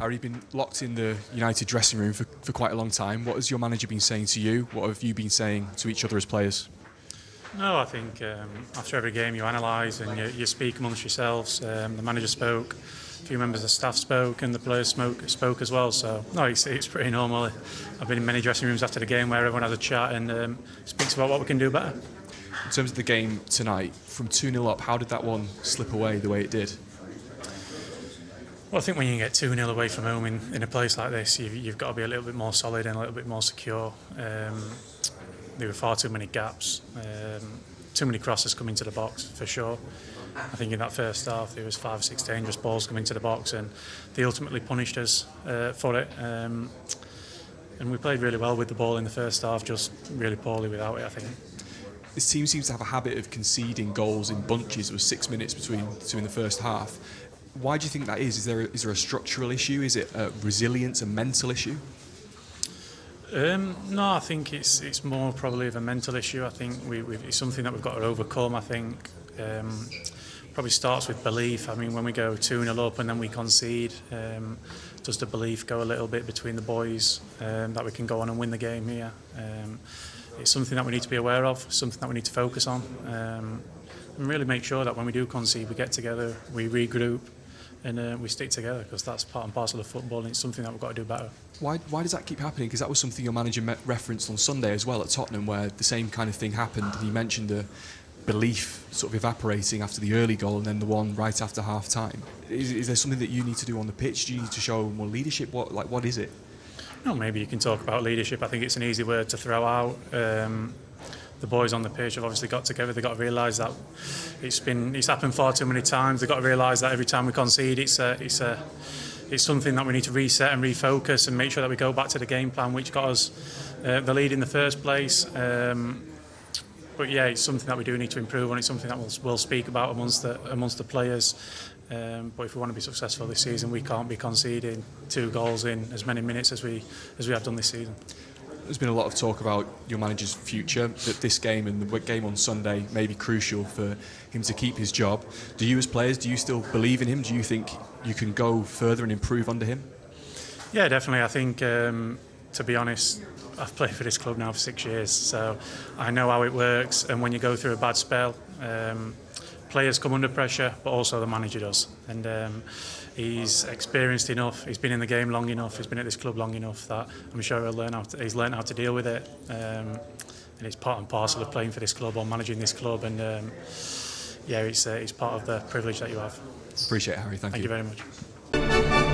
Harry, you've been locked in the United dressing room for quite a long time. What has your manager been saying to you? What have you been saying to each other as players? No, I think after every game you analyse and you speak amongst yourselves. The manager spoke, a few members of the staff spoke, and the players spoke as well. So no, it's pretty normal. I've been in many dressing rooms after the game where everyone has a chat and speaks about what we can do better. In terms of the game tonight, from 2-0 up, how did that one slip away the way it did? Well, I think when you get 2-0 away from home in a place like this, you've got to be a little bit more solid and a little bit more secure. There were far too many gaps, too many crosses coming to the box for sure. I think in that first half there was 5 or 6 dangerous balls coming to the box, and they ultimately punished us for it. And we played really well with the ball in the first half, just really poorly without it, I think. This team seems to have a habit of conceding goals in bunches. There was 6 minutes between two in the first half. Why do you think that is? Is there a structural issue? Is it a resilience, a mental issue? No, I think it's more probably of a mental issue. I think it's something that we've got to overcome. I think probably starts with belief. I mean, when we go 2-0 up and then we concede, does the belief go a little bit between the boys that we can go on and win the game here? It's something that we need to be aware of, something that we need to focus on, and really make sure that when we do concede, we get together, we regroup, and we stick together, because that's part and parcel of football, and it's something that we've got to do better. Why does that keep happening? Because that was something your manager referenced on Sunday as well at Tottenham, where the same kind of thing happened, and he mentioned the belief sort of evaporating after the early goal and then the one right after half time. Is there something that you need to do on the pitch? Do you need to show more leadership? What is it? No, maybe you can talk about leadership. I think it's an easy word to throw out. The boys on the pitch have obviously got together. They've got to realise that it's happened far too many times. They've got to realise that every time we concede, it's something that we need to reset and refocus and make sure that we go back to the game plan which got us the lead in the first place. But yeah, it's something that we do need to improve on. It's something that we'll speak about amongst the players. But if we want to be successful this season, we can't be conceding 2 goals in as many minutes as we have done this season. There's been a lot of talk about your manager's future, that this game and the game on Sunday may be crucial for him to keep his job. Do you as players, do you still believe in him? Do you think you can go further and improve under him? Yeah, definitely. I think, to be honest, I've played for this club now for 6 years, so I know how it works. And when you go through a bad spell, players come under pressure, but also the manager does. And he's experienced enough, he's been in the game long enough, he's been at this club long enough that I'm sure he's learned how to deal with it. And it's part and parcel of playing for this club or managing this club. And yeah, it's part of the privilege that you have. Appreciate it, Harry. Thank you. Thank you very much.